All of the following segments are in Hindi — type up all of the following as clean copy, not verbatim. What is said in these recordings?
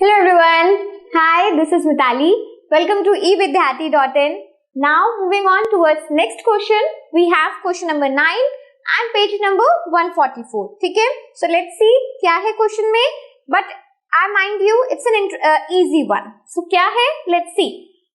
Hello everyone. Hi, this is Mitali. Welcome to evidyarthi.in. Now moving on towards next question. We have question number 9 and page number 144. ठीक है? So let's see क्या है question में. But I mind you, it's an easy one. So क्या है? Let's see.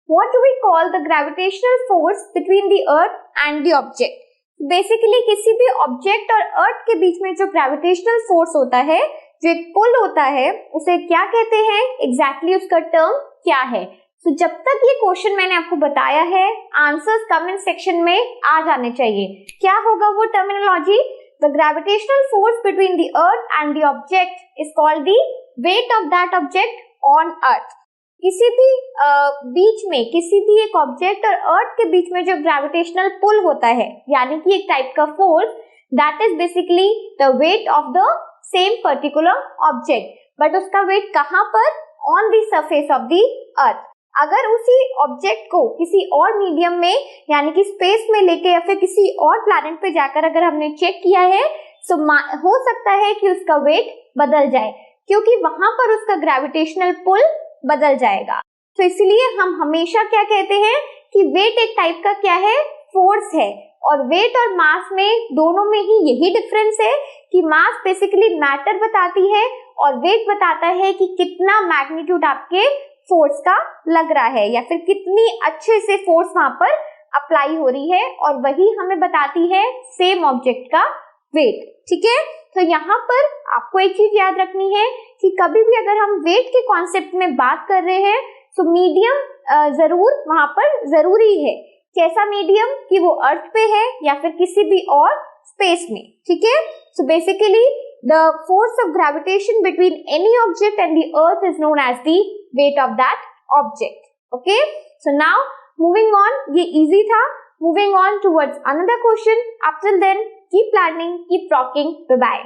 What do we call the gravitational force between the Earth and the object? Basically किसी भी object और Earth के बीच में जो gravitational force होता है, जो एक पुल होता है, उसे क्या कहते हैं? एग्जैक्टली उसका टर्म क्या है? तो जब तक ये क्वेश्चन मैंने आपको बताया है, आंसर्स कमेंट सेक्शन में आ जाने चाहिए. क्या होगा वो terminology? The gravitational force between the earth and the object is called the weight of that object on earth. किसी भी बीच में किसी भी एक ऑब्जेक्ट और अर्थ के बीच में जो ग्रेविटेशनल पुल होता है, यानी कि एक टाइप का force, that is basically the weight of the same particular object. But उसका वेट कहां पर? On the surface of the earth. अगर उसी ऑब्जेक्ट को किसी और मीडियम में यानी कि स्पेस में लेके या फिर किसी और प्लैनेट पे जाकर अगर हमने चेक किया है, तो हो सकता है कि उसका वेट बदल जाए, क्योंकि वहां पर उसका ग्रेविटेशनल पुल बदल जाएगा. तो इसलिए हम हमेशा क्या कहते हैं कि वेट एक टाइप का क्या है? फोर्स है. और वेट और मास में दोनों में ही यही डिफरेंस है कि मास बेसिकली मैटर बताती है और वेट बताता है कि कितना मैग्नीट्यूड आपके फोर्स का लग रहा है या फिर कितनी अच्छे से फोर्स वहां पर अप्लाई हो रही है, और वही हमें बताती है सेम ऑब्जेक्ट का वेट. ठीक है? तो यहाँ पर आपको एक चीज याद रखनी है कि कभी भी अगर हम वेट के कॉन्सेप्ट में बात कर रहे हैं तो मीडियम जरूर वहां पर जरूरी है. कैसा मीडियम? कि वो अर्थ पे है या फिर किसी भी और स्पेस में. ठीक है? So basically the force of gravitation between any object and the earth is known as the weight of that object. Okay, so now moving on. ये इजी था. Moving on towards another question. Up till then keep learning, keep rocking. Bye bye.